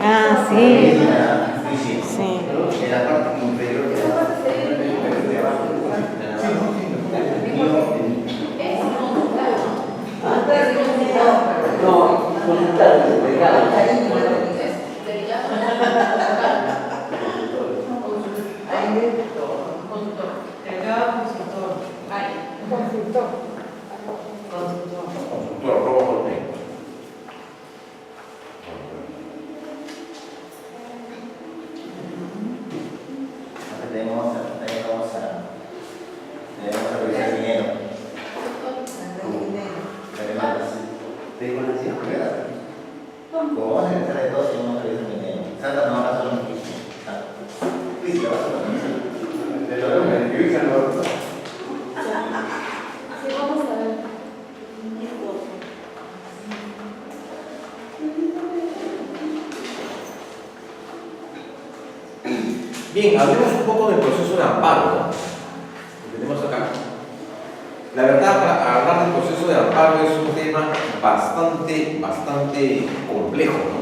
Ah, sí. Sí. Bien, hablemos un poco del proceso de amparo, ¿no? Lo tenemos acá. La verdad, para hablar del proceso de amparo es un tema bastante complejo, ¿no?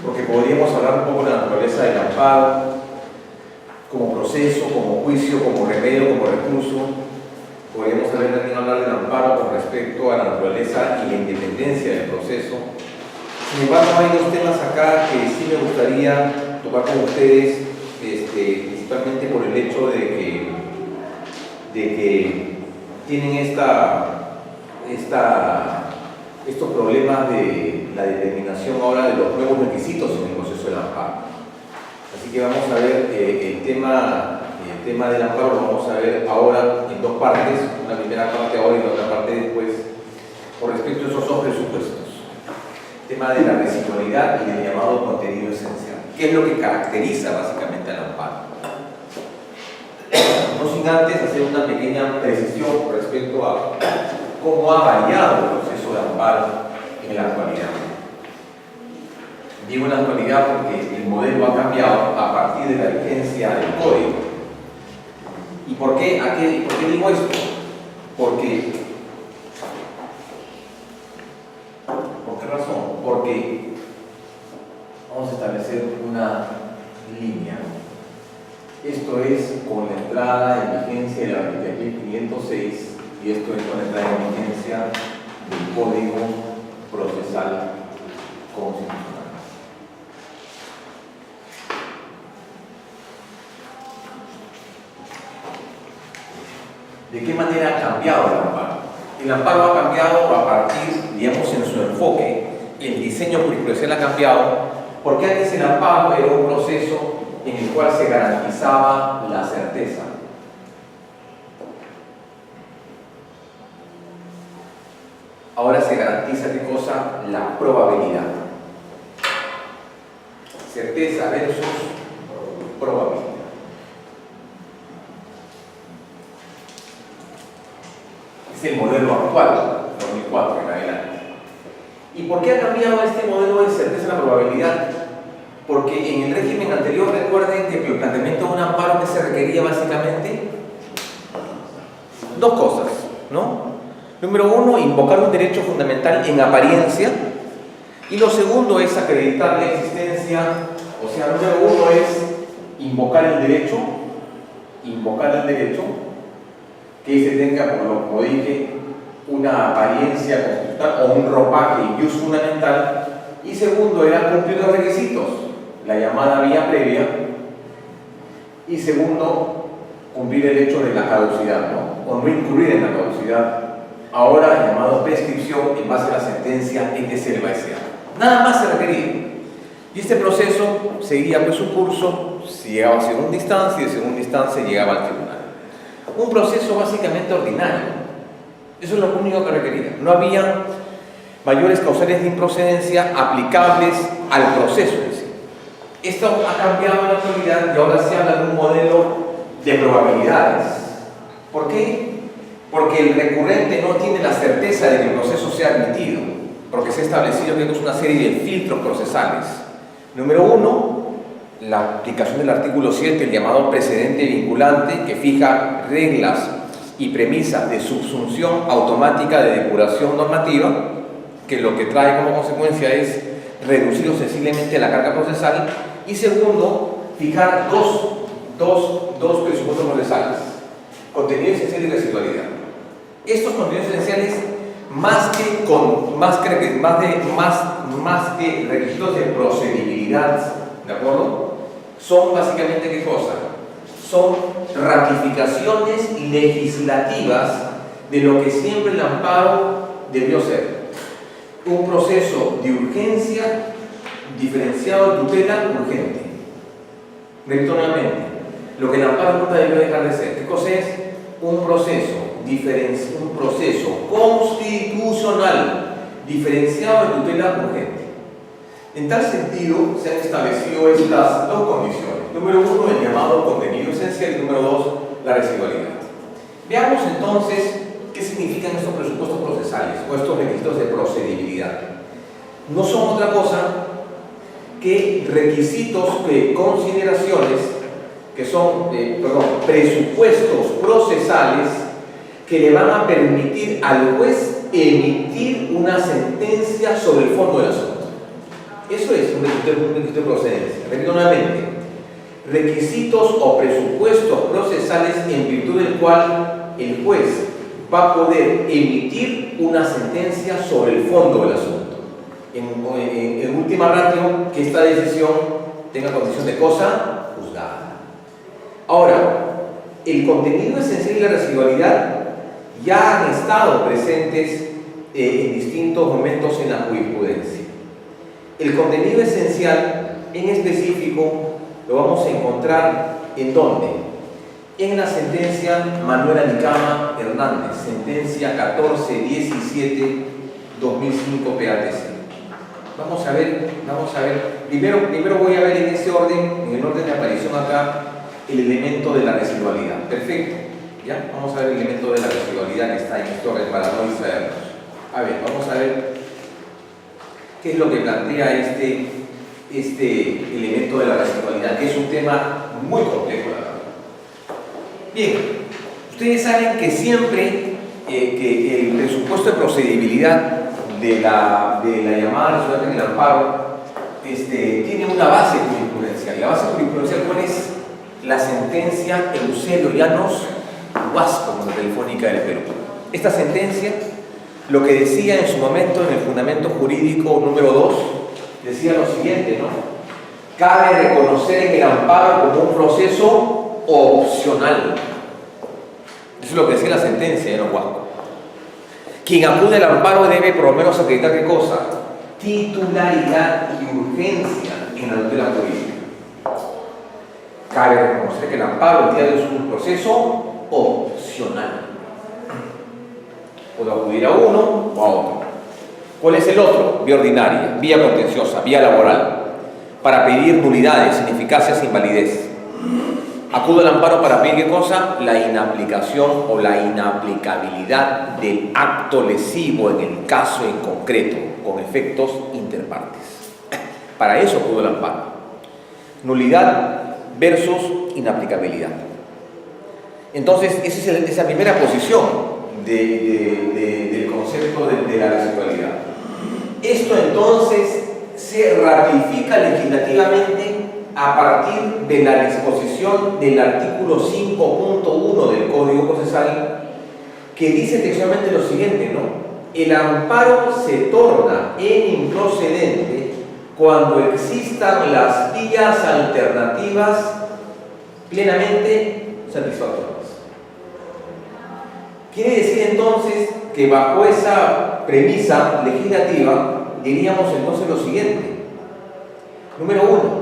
Porque podríamos hablar un poco de la naturaleza del amparo, como proceso, como juicio, como remedio, como recurso. Podríamos también hablar del amparo con respecto a la naturaleza y la independencia del proceso. Sin embargo, hay dos temas acá que sí me gustaría tocar con ustedes, principalmente por el hecho de que tienen estos problemas de la determinación ahora de los nuevos requisitos en el proceso del amparo. Así que vamos a ver el tema del amparo, lo vamos a ver ahora en dos partes, una primera parte ahora y la otra parte después, con respecto a esos dos presupuestos. El tema de la residualidad y del llamado contenido esencial. ¿Qué es lo que caracteriza básicamente al amparo? No sin antes hacer una pequeña precisión respecto a cómo ha variado el proceso de amparo en la actualidad. Digo en la actualidad porque el modelo ha cambiado a partir de la vigencia del código. ¿Y por qué digo esto? ¿Por qué razón? Porque vamos a establecer una línea. Esto es con la entrada en vigencia de la 23.506 y esto es con la entrada en vigencia del Código Procesal Constitucional. ¿De qué manera ha cambiado el amparo? El amparo ha cambiado a partir, digamos, en su enfoque, el diseño jurisprudencial ha cambiado, porque antes el amparo era un proceso en el cual se garantizaba la certeza. Ahora se garantiza, ¿qué cosa? La probabilidad. Certeza versus probabilidad. Es el modelo actual, 2004 en adelante. ¿Y por qué ha cambiado este modelo de certeza en la probabilidad? Porque en el régimen anterior, recuerden que el planteamiento de un amparo que se requería básicamente dos cosas, ¿no? Número uno, invocar un derecho fundamental en apariencia, y lo segundo es acreditar la existencia, o sea, número uno es invocar el derecho, que se tenga, como dije, una apariencia constitucional o un ropaje ius fundamental, y segundo era cumplir los requisitos, la llamada vía previa, y segundo, cumplir el hecho de la caducidad, ¿no? O no incurrir en la caducidad, ahora llamado prescripción en base a la sentencia etc. Nada más se requería. Y este proceso seguía pues su curso, llegaba a segunda instancia y de segunda instancia llegaba al tribunal. Un proceso básicamente ordinario. Eso es lo único que requería. No había mayores causales de improcedencia aplicables al proceso en sí. Esto ha cambiado en la actualidad y ahora se habla de un modelo de probabilidades. ¿Por qué? Porque el recurrente no tiene la certeza de que el proceso sea admitido, porque se ha establecido que es una serie de filtros procesales. Número uno, la aplicación del artículo 7, el llamado precedente vinculante, que fija reglas y premisas de subsunción automática de depuración normativa, que lo que trae como consecuencia es reducir sensiblemente la carga procesal. Y segundo, fijar dos presupuestos procesales: contenido esencial y residualidad. Estos contenidos esenciales, más que requisitos de procedibilidad, ¿de acuerdo? Son básicamente, ¿qué cosa? Son ratificaciones legislativas de lo que siempre el amparo debió ser: un proceso de urgencia diferenciado de tutela urgente. Repito nuevamente, lo que el amparo nunca debió dejar de ser. ¿Qué cosa es? Un proceso constitucional diferenciado de tutela urgente. En tal sentido, se han establecido estas dos condiciones. Número uno, el llamado contenido esencial, y número dos, la residualidad. Veamos entonces qué significan estos presupuestos procesales o estos requisitos de procedibilidad. No son otra cosa que requisitos, consideraciones, que son presupuestos procesales que le van a permitir al juez emitir una sentencia sobre el fondo del asunto. Eso es un requisito de procedencia. Repito nuevamente: requisitos o presupuestos procesales en virtud del cual el juez va a poder emitir una sentencia sobre el fondo del asunto. En última ratio, que esta decisión tenga condición de cosa juzgada. Ahora, el contenido esencial y la residualidad ya han estado presentes en distintos momentos en la jurisprudencia. El contenido esencial, en específico, lo vamos a encontrar ¿en dónde? En la sentencia Manuel Anicama Hernández, sentencia 1417-2005 PATC. Vamos a ver, primero voy a ver en ese orden, en el orden de aparición acá, el elemento de la residualidad. Perfecto, ¿ya? Vamos a ver el elemento de la residualidad que está en este orden para no distraernos. A ver, vamos a ver qué es lo que plantea este elemento de la residualidad, que es un tema muy complejo, la verdad. Bien, ustedes saben que siempre que el presupuesto de procedibilidad de la llamada residualidad en el amparo tiene una base jurisprudencial. La base jurisprudencial, ¿cuál es? La sentencia Eusebio Llanos Huasco, como Telefónica del Perú. Esta sentencia, lo que decía en su momento en el fundamento jurídico número 2, decía lo siguiente, ¿no? Cabe reconocer en el amparo como un proceso opcional. Eso es lo que decía la sentencia de los Huasco. Quien acude al amparo debe por lo menos acreditar ¿qué cosa? Titularidad y urgencia en la tutela jurídica. Cabe reconocer que el amparo es un proceso opcional. Puedo acudir a uno o a otro. ¿Cuál es el otro? Vía ordinaria, vía contenciosa, vía laboral, para pedir nulidades, ineficacias e invalidez. Acudo al amparo para pedir ¿qué cosa? La inaplicación o la inaplicabilidad del acto lesivo en el caso en concreto, con efectos interpartes. Para eso acudo al amparo. Nulidad versus inaplicabilidad. Entonces, esa es esa primera posición del concepto de la residualidad. Esto entonces se ratifica legislativamente a partir de la disposición del artículo 5.1 del Código Procesal, que dice textualmente lo siguiente, ¿no? El amparo se torna en improcedente cuando existan las vías alternativas plenamente satisfactorias. Quiere decir entonces que bajo esa premisa legislativa, diríamos entonces lo siguiente. Número uno,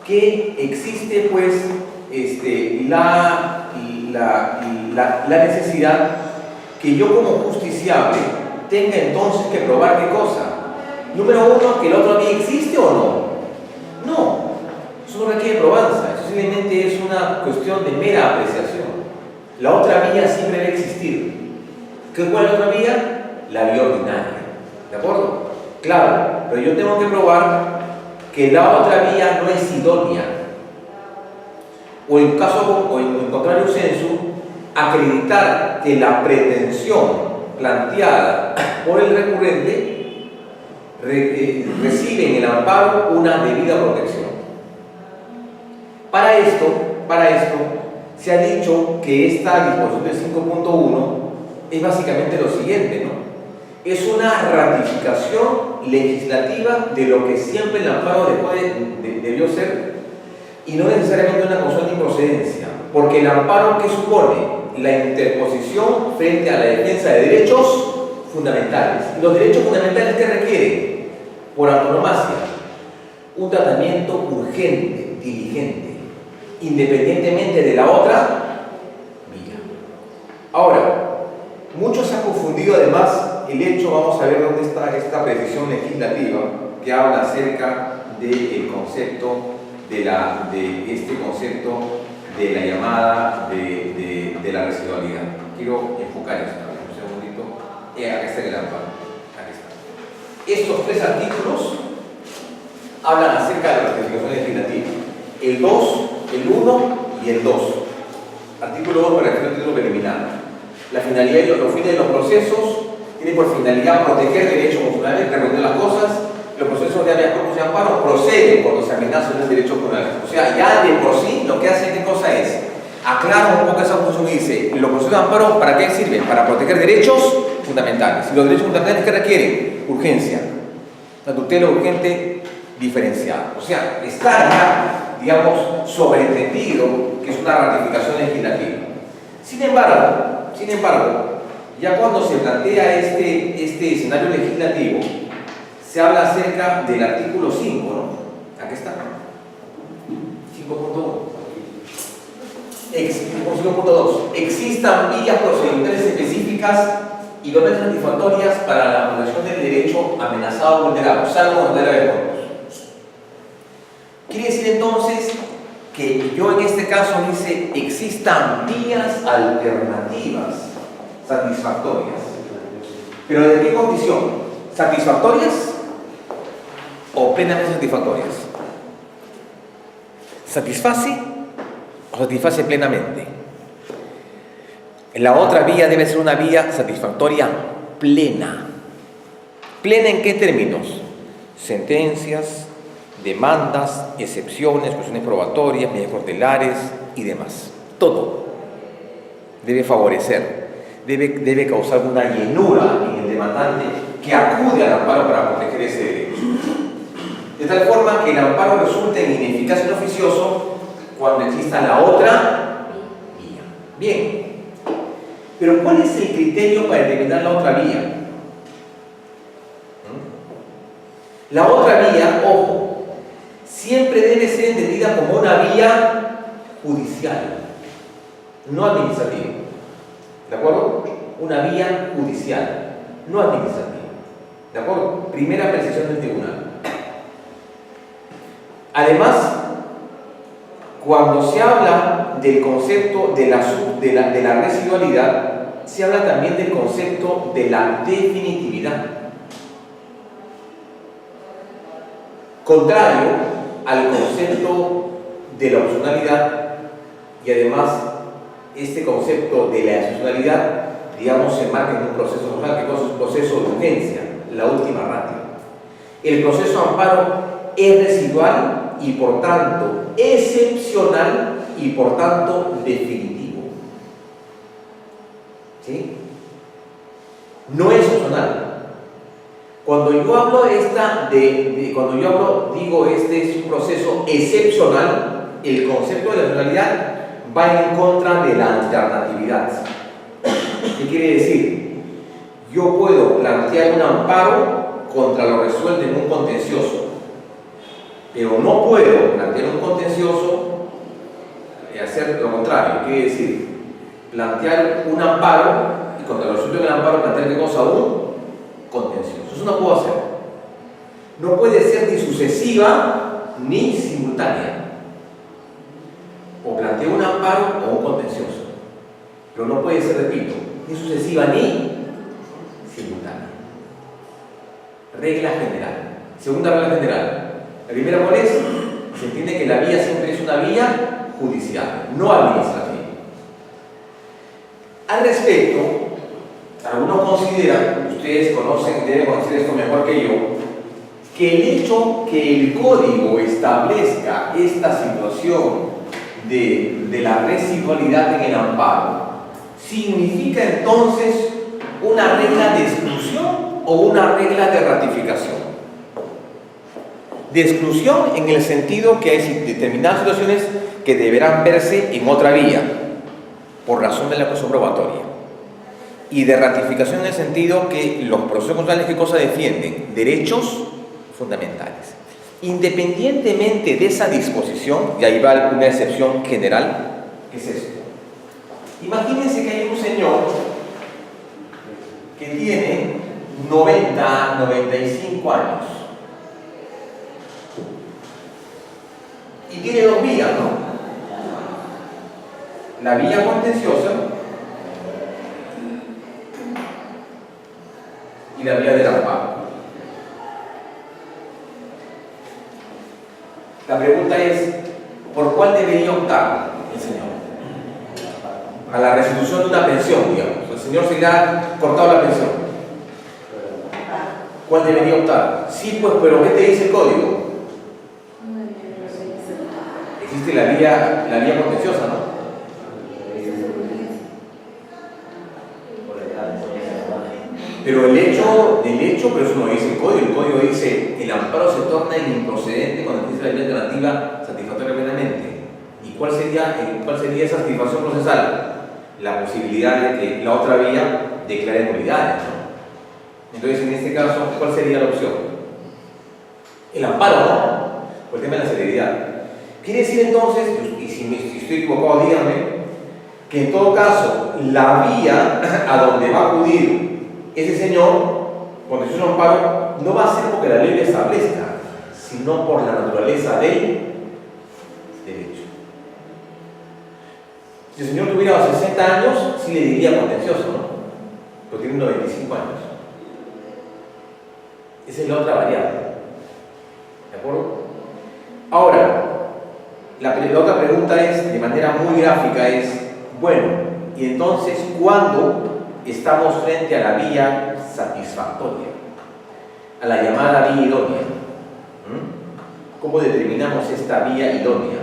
que existe pues la necesidad que yo como justiciable tenga entonces que probar qué cosa. Número uno, que la otra vía existe o no. No, eso no requiere probanza, eso simplemente es una cuestión de mera apreciación. La otra vía siempre debe existir. ¿Cuál es la otra vía? La vía ordinaria. ¿De acuerdo? Claro, pero yo tengo que probar que la otra vía no es idónea. O en contrario sensu, acreditar que la pretensión planteada por el recurrente recibe en el amparo una debida protección. Para esto, se ha dicho que esta disposición del 5.1 es básicamente lo siguiente, ¿no? Es una ratificación legislativa de lo que siempre el amparo debió ser, y no necesariamente una consulta de improcedencia, porque el amparo, ¿qué supone? La interposición frente a la defensa de derechos fundamentales. ¿Y los derechos fundamentales qué requieren? Por antonomasia, un tratamiento urgente, diligente, independientemente de la otra vía. Ahora, muchos han confundido además el hecho, vamos a ver dónde está esta precisión legislativa que habla acerca del concepto de la llamada de la residualidad. Quiero enfocar esto, un segundito. Acá está el amparo. Aquí está. Estos tres artículos hablan acerca de la ratificación legislativa. El 2, el 1 y el 2. Artículo 2 para el título preliminar. La finalidad y los fines de los procesos tienen por finalidad proteger derechos emocionales, resolver las cosas. Los procesos de habeas corpus y amparo proceden cuando se amenazan los derechos fundamentales. O sea, ya de por sí lo que hace ¿qué cosa es? Aclara un poco esa función y dice, los procesos de amparo, ¿para qué sirven? Para proteger derechos fundamentales. ¿Y los derechos fundamentales qué requieren? Urgencia. La tutela urgente diferenciada. O sea, está ya, digamos, sobreentendido que es una ratificación legislativa. Sin embargo, ya cuando se plantea este escenario legislativo, se habla acerca del artículo 5, ¿no? Aquí está. 5.1. 5.2. Existan vías procedimentales específicas y normas satisfactorias para la protección del derecho amenazado o vulnerado, salvo en materia de cuerpos. Quiere decir entonces que yo en este caso dice existan vías alternativas satisfactorias. ¿Pero de qué condición? ¿Satisfactorias o plenamente satisfactorias? ¿Satisface o satisface plenamente? La otra vía debe ser una vía satisfactoria plena. ¿Plena en qué términos? Sentencias, demandas, excepciones, cuestiones probatorias, medidas cautelares y demás. Todo debe favorecer, debe causar una llenura en el demandante que acude al amparo para proteger ese derecho. De tal forma que el amparo resulte ineficaz y inoficioso cuando exista la otra vía. Bien, pero ¿cuál es el criterio para determinar la otra vía? La otra vía, ojo, siempre debe ser entendida como una vía judicial, no administrativa. ¿De acuerdo? Una vía judicial, no administrativa. ¿De acuerdo? Primera precisión del tribunal. Además, cuando se habla del concepto de la residualidad, se habla también del concepto de la definitividad. Contrario al concepto de la opcionalidad, y además este concepto de la excepcionalidad, digamos, se enmarca en un proceso social, que es un proceso de urgencia, la última ratio. El proceso de amparo es residual y por tanto excepcional y por tanto definitivo. ¿Sí? No es opcional. Cuando yo hablo digo este es un proceso excepcional, el concepto de la excepcionalidad va en contra de la alternatividad. ¿Qué quiere decir? Yo puedo plantear un amparo contra lo resuelto en un contencioso, pero no puedo plantear un contencioso y hacer lo contrario, quiere decir, plantear un amparo y contra lo resuelto en el amparo plantear ¿qué cosa? Un contencioso. Eso no puedo hacer. No puede ser ni sucesiva ni simultánea. O planteo un amparo o un contencioso. Pero no puede ser, repito, ni sucesiva ni simultánea. Regla general. Segunda regla general. La primera, ¿cuál es? Se entiende que la vía siempre es una vía judicial, no administrativa. Al respecto, algunos consideran, ustedes conocen, deben conocer esto mejor que yo, que el hecho que el código establezca esta situación de la residualidad en el amparo significa entonces una regla de exclusión o una regla de ratificación. De exclusión en el sentido que hay determinadas situaciones que deberán verse en otra vía por razón de la acusación probatoria, y de ratificación en el sentido que los procesos constitucionales ¿qué cosa defienden? Derechos fundamentales. Independientemente de esa disposición, y ahí va una excepción general, ¿qué es esto? Imagínense que hay un señor que tiene 90, 95 años y tiene dos vías, ¿no? La vía contenciosa y la vía del amparo. La pregunta es, ¿por cuál debería optar el señor? A la restitución de una pensión, digamos. El señor se irá cortado la pensión. ¿Cuál debería optar? Sí, pues, pero ¿qué te dice el código? Existe la vía contenciosa, ¿no? Pero el hecho, pero eso no dice el código dice el amparo se torna improcedente cuando existe la vía alternativa satisfactoria plenamente. ¿Y cuál sería esa satisfacción procesal? La posibilidad de que la otra vía declare nulidades, ¿no? Entonces, en este caso, ¿cuál sería la opción? El amparo, ¿no? Por el tema de la celeridad. Quiere decir entonces, y si estoy equivocado, díganme, que en todo caso, la vía a donde va a acudir ese señor, cuando es un amparo, no va a ser porque la ley lo establezca, sino por la naturaleza del derecho. Si el señor tuviera 60 años, sí le diría contencioso, ¿no? Pero tiene 95 años. Esa es la otra variable. ¿De acuerdo? Ahora, la otra pregunta es, de manera muy gráfica, es, bueno, y entonces, ¿cuándo estamos frente a la vía satisfactoria? A la llamada vía idónea. ¿Cómo determinamos esta vía idónea?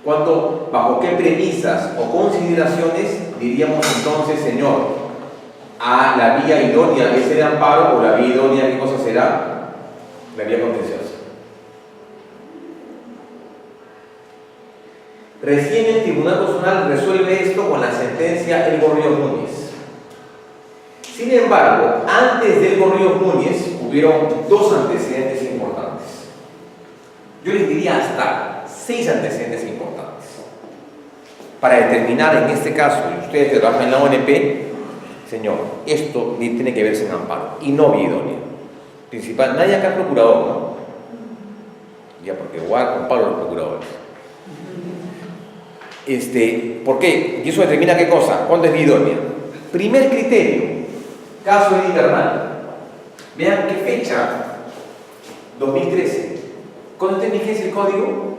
¿Cuándo, bajo qué premisas o consideraciones diríamos entonces, señor, a la vía idónea es el amparo, o la vía idónea qué cosa será? La vía contenciosa. Recién el Tribunal Constitucional resuelve esto con la sentencia El Gorríos Núñez. Sin embargo, antes del Gorríos Núñez hubieron dos antecedentes importantes. Yo les diría hasta 6 antecedentes importantes. Para determinar en este caso, y ustedes que trabajan en la ONP, señor, esto tiene que verse en amparo y no vía idónea. Principal, nadie acá es procurador, ¿no? Ya, porque igual comparo los procuradores. ¿Por qué? Y eso determina qué cosa, cuándo es vía idónea. Primer criterio, caso de Bernal. Vean qué fecha, 2013. ¿Cuándo está en vigencia el código?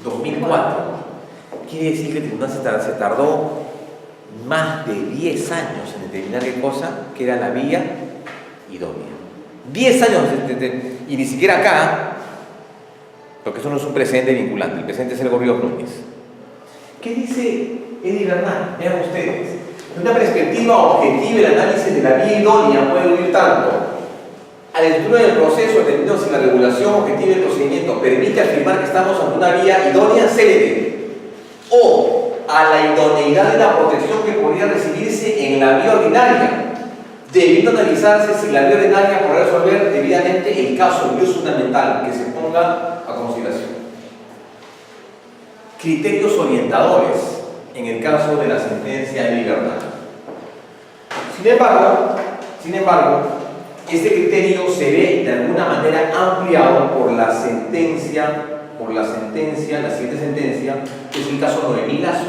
2004. Quiere decir que el tribunal se tardó más de 10 años en determinar qué cosa, que era la vía idónea. 10 años, y ni siquiera acá, porque eso no es un precedente vinculante, el precedente es el Gorríos Núñez. ¿Qué dice Eddie Bernal? Vean ustedes. De una perspectiva objetiva, el análisis de la vía idónea puede ir tanto al estudio del proceso, entendiendo si la regulación objetiva del procedimiento permite afirmar que estamos ante una vía idónea célebre, o a la idoneidad de la protección que podría recibirse en la vía ordinaria, debiendo analizarse si la vía ordinaria podrá resolver debidamente el caso de uso fundamental que se ponga a consideración. Criterios orientadores en el caso de la sentencia de libertad. Sin embargo, este criterio se ve de alguna manera ampliado por la siguiente sentencia, que es el caso Noemí Lazo,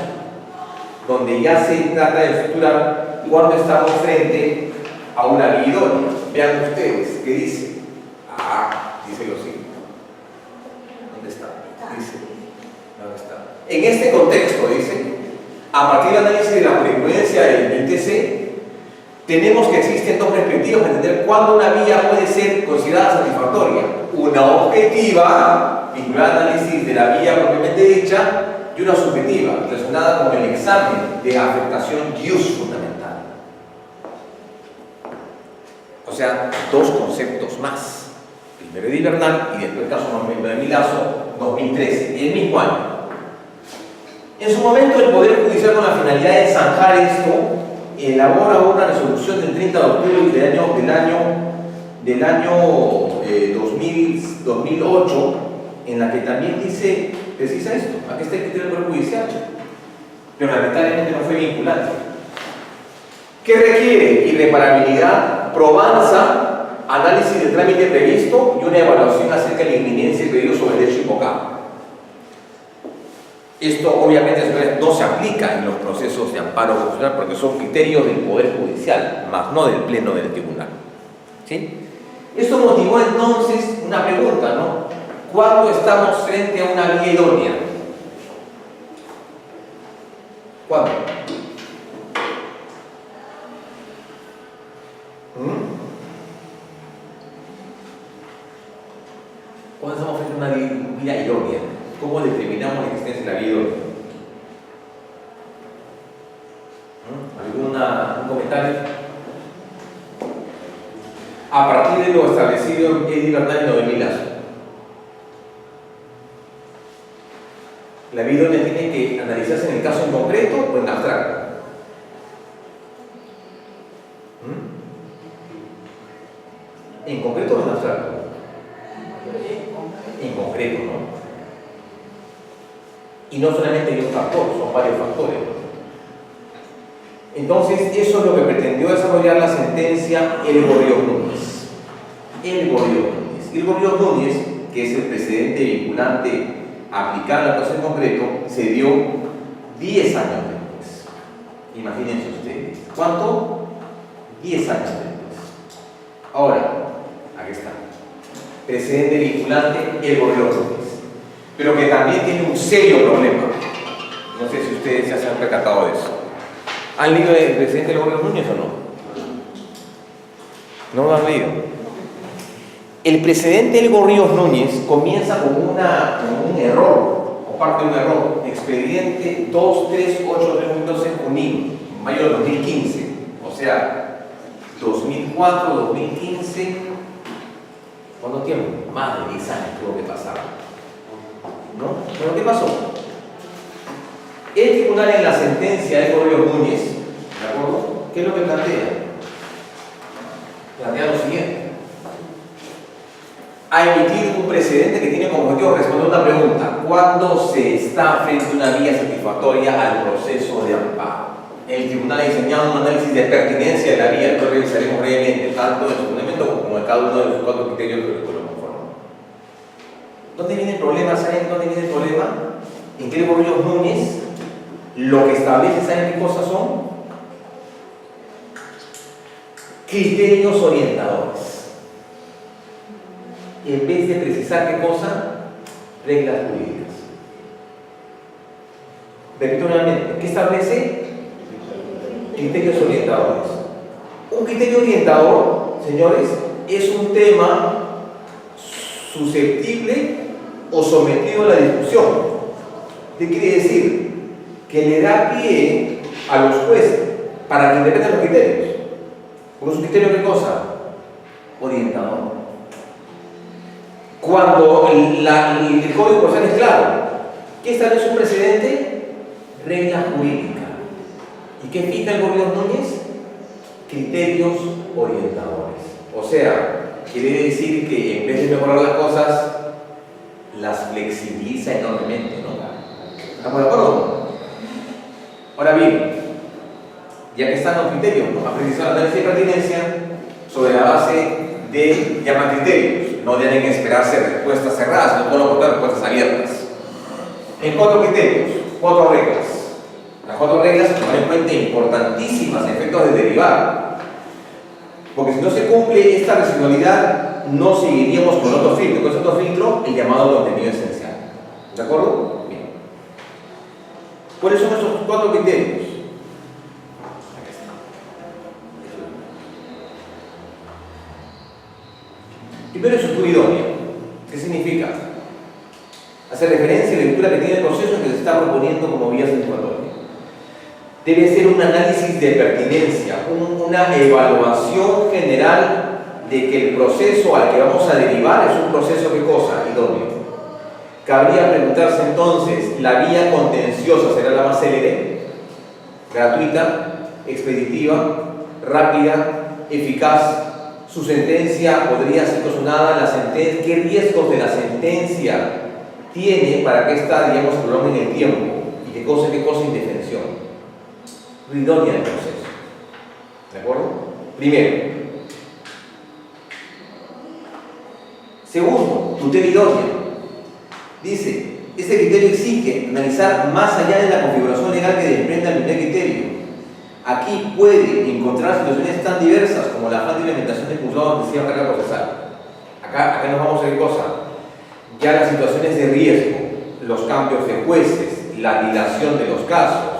donde ya se trata de estructurar cuando estamos frente a una vía idónea. Vean ustedes, ¿qué dice? Dice lo siguiente. ¿Dónde está? Dice, ¿dónde está? En este contexto, dice, a partir del análisis de la jurisprudencia del TC, tenemos que existen dos perspectivas para entender cuándo una vía puede ser considerada satisfactoria. Una objetiva, vinculada al análisis de la vía propiamente dicha, y una subjetiva, relacionada con el examen de afectación ius fundamental. O sea, dos conceptos más. Primero de Ibernal y después el caso Noemí Lazo, 2013, y el mismo año. En su momento, el Poder Judicial, con la finalidad de zanjar esto, elabora una resolución del 30 de octubre del año 2008, en la que también precisa esto. Aquí está el criterio del Poder Judicial, pero lamentablemente no fue vinculante. ¿Qué requiere? Irreparabilidad, probanza, análisis del trámite previsto y una evaluación acerca de la inminencia del pedido sobre el derecho invocado. Esto obviamente no se aplica en los procesos de amparo constitucional porque son criterios del Poder Judicial, más no del Pleno del Tribunal. ¿Sí? Esto motivó entonces una pregunta, ¿no? ¿Cuándo estamos frente a una vía idónea? ¿Cuándo? ¿Cuándo estamos frente a una vía idónea? ¿Cómo determinamos la existencia de la vía idónea? ¿Un comentario? A partir de lo establecido en Eddie Bernal y Noemí Lazo, ¿la vía idónea tiene que analizarse en el caso en concreto o en abstracto? ¿En concreto o en abstracto? En concreto, ¿no? Y no solamente hay un factor, son varios factores. Entonces, eso es lo que pretendió desarrollar la sentencia El Gorrión Núñez. El Gorrión Núñez, que es el precedente vinculante a aplicar la cosa en concreto, se dio 10 años después. Imagínense ustedes. ¿Cuánto? 10 años después. Ahora, aquí está. Precedente vinculante El Gorrión Núñez, pero que también tiene un serio problema. No sé si ustedes ya se han percatado de eso. ¿Han leído el presidente del Gorrión Núñez o no? ¿No lo han leído? El precedente del Gorrión Núñez comienza con un error, o parte de un error. Expediente 23812 UNIM, mayo de 2015. O sea, 2004, 2015. ¿Cuánto tiempo? Más de 10 años tuvo que pasar. ¿No? ¿Pero qué pasó? El tribunal, en la sentencia de Gorrión Núñez, ¿de acuerdo? ¿Qué es lo que plantea? Plantea lo siguiente: ha emitido un precedente que tiene como objetivo responder una pregunta: ¿cuándo se está frente a una vía satisfactoria al proceso de amparo? El tribunal ha diseñado un análisis de pertinencia de la vía, que revisaremos brevemente, tanto en su fundamento como en cada uno de los 4 criterios que lo conforman. ¿Dónde viene el problema? ¿Saben dónde viene el problema? En que el Gorrión Núñez lo que establece, ¿saben qué cosas son? Criterios orientadores. En vez de precisar qué cosa, reglas jurídicas. Repito nuevamente, ¿qué establece? Criterios orientadores. Un criterio orientador, señores, es un tema susceptible o sometido a la discusión. ¿Qué quiere decir? Que le da pie a los jueces para que interpreten los criterios. ¿Con su criterio qué cosa? Orientador. Cuando el Código Procesal es claro, ¿qué establece un precedente? Regla jurídica. ¿Y qué fija el Gorrión Núñez? criterios orientadores. O sea, quiere decir que en vez de mejorar las cosas, las flexibiliza enormemente, ¿no? ¿Estamos de acuerdo? Ahora bien, ya que están los criterios, ¿no? Aprendizaje de análisis de pertinencia sobre la base de llaman criterios, no deben esperarse respuestas cerradas, no pueden aportar respuestas abiertas. En 4 criterios, 4 reglas. Las 4 reglas toman en cuenta importantísimas efectos de derivada. Porque si no se cumple esta residualidad, no seguiríamos con otro filtro. ¿Cuál es otro filtro? El llamado contenido esencial. ¿De acuerdo? Bien. ¿Cuáles son esos 4 criterios? Aquí está. Primero es estudio idóneo. ¿Qué significa? Hace referencia a la lectura que tiene el proceso que se está proponiendo como vía satisfactoria. Debe ser un análisis de pertinencia, una evaluación general de que el proceso al que vamos a derivar es un proceso, ¿qué cosa? Idóneo. Cabría preguntarse entonces, ¿la vía contenciosa será la más célere, gratuita, expeditiva, rápida, eficaz? ¿Su sentencia podría ser cuestionada? ¿Qué riesgos de la sentencia tiene para que ésta, digamos, se prolongue en el tiempo? ¿Y qué cosa indefensión? Idónea del proceso. ¿De acuerdo? Primero. Segundo, tutela idónea. Dice, este criterio exige analizar más allá de la configuración legal que desprenda el primer criterio. Aquí puede encontrar situaciones tan diversas como la falta de implementación del juzgado de excesiva carga procesal. Acá nos vamos a ver cosa. Ya las situaciones de riesgo, los cambios de jueces, la dilación de los casos,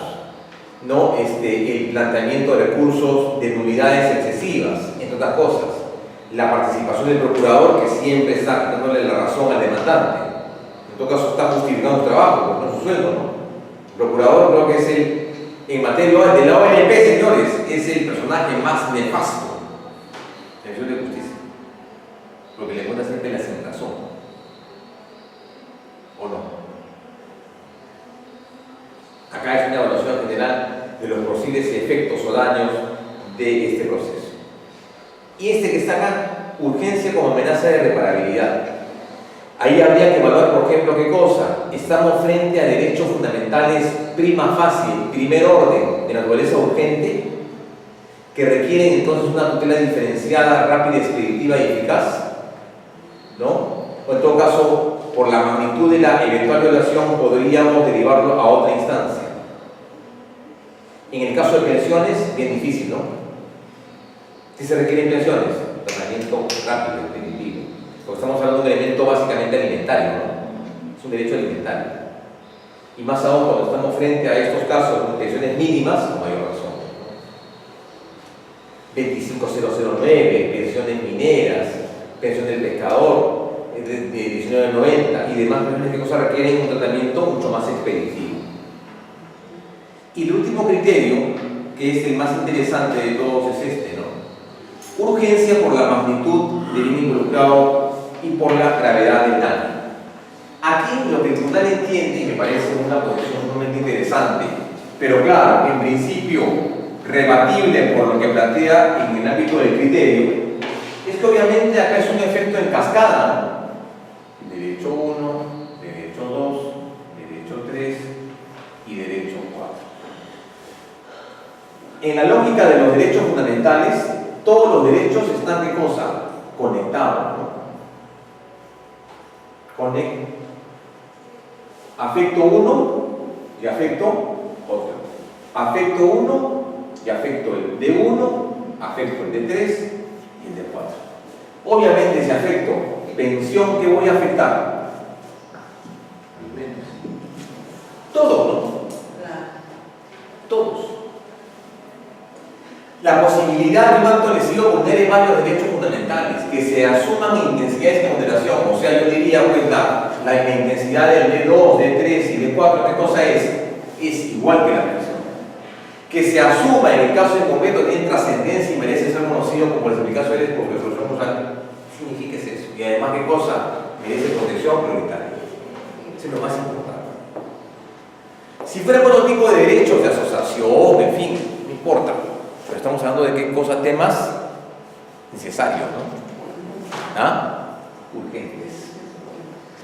¿no? El planteamiento de recursos de nulidades excesivas, entre otras cosas, la participación del procurador que siempre está dándole la razón al demandante, en todo caso está justificando su trabajo, no su sueldo, ¿no? El procurador creo que es en materia de la ONP, señores, es el personaje más nefasto en el de justicia, porque le encuentra siempre la sin razón, ¿o no? Acá es una evaluación general de los posibles efectos o daños de este proceso. Y que está acá, urgencia como amenaza de reparabilidad. Ahí habría que evaluar, por ejemplo, ¿qué cosa? Estamos frente a derechos fundamentales prima facie, primer orden, de naturaleza urgente, que requieren entonces una tutela diferenciada, rápida, expeditiva y eficaz, ¿no? O en todo caso, por la magnitud de la eventual violación, podríamos derivarlo a otra instancia. En el caso de pensiones, bien difícil, ¿no? ¿Qué se requieren pensiones? Tratamiento rápido, expeditivo. Porque estamos hablando de un elemento básicamente alimentario, ¿no? Es un derecho alimentario. Y más aún cuando estamos frente a estos casos de pensiones mínimas, con mayor razón. 25009, pensiones mineras, pensión del pescador, de 1990 y demás pensiones que cosas requieren un tratamiento mucho más expeditivo. Y el último criterio, que es el más interesante de todos, es este, ¿no? Urgencia por la magnitud del bien involucrado y por la gravedad del daño. Aquí lo que el tribunal entiende, y me parece una posición sumamente interesante, pero claro, en principio rebatible por lo que plantea en el ámbito del criterio, es que obviamente acá es un efecto en cascada, ¿no? Derecho 1, derecho 2, derecho 3 y derecho 4. En la lógica de los derechos fundamentales, todos los derechos están, ¿qué cosa? Conectados, ¿no? Afecto 1 y afecto otro. Afecto 1 y afecto el de 1, afecto el de 3 y el de 4. Obviamente, si afecto pensión, ¿qué voy a afectar? Todos, ¿no? Todos. La posibilidad de un acto lesivo pondere varios derechos fundamentales que se asuman en intensidades de moderación. O sea, yo diría, pues, la intensidad del D2, D3 y D4, ¿qué cosa es? Es igual que la pensión. Que se asuma en el caso en concreto tiene trascendencia y merece ser conocido como el caso eres profesor Musal, significa eso. Y además, ¿qué cosa? Merece protección prioritaria. Eso es lo más importante. Si fuera otro tipo de derechos de asociación, en fin, no importa. estamos hablando de qué cosa, temas necesarios, ¿no? ¿Ah? Urgentes.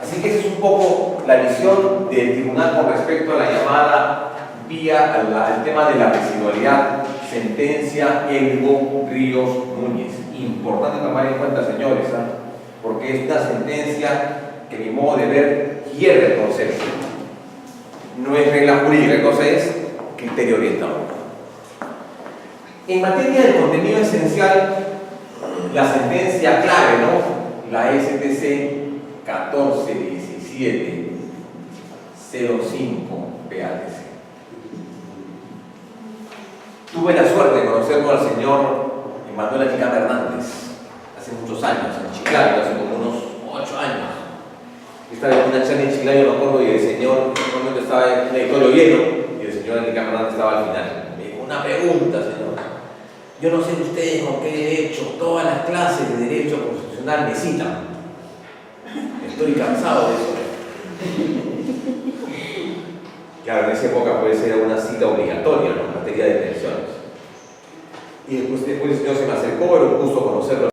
Así que esa es un poco la visión del tribunal con respecto a la llamada vía al tema de la residualidad, sentencia Elgo Ríos Núñez. Importante tomar en cuenta, señores, ¿eh? Porque es una sentencia que, a mi modo de ver, hiere el concepto. No es regla jurídica, la cosa es criterio orientador. En materia del contenido esencial, la sentencia clave, ¿no? La STC 141705 PATC. Tuve la suerte de conocerlo al señor Manuel Achicama Hernández hace muchos años, en Chiclayo, hace como unos 8 años. Estaba en una charla en Chiclayo, me acuerdo, y el señor, en ese momento estaba en un editorio lleno, y el señor Achicama Hernández estaba al final. Me dijo, una pregunta, señor. Yo no sé ustedes con qué derecho, todas las clases de derecho constitucional me citan. Estoy cansado de eso. Claro, en esa época puede ser una cita obligatoria, ¿no? En materia de pensiones. Y después el señor se me acercó, era un gusto conocerlo.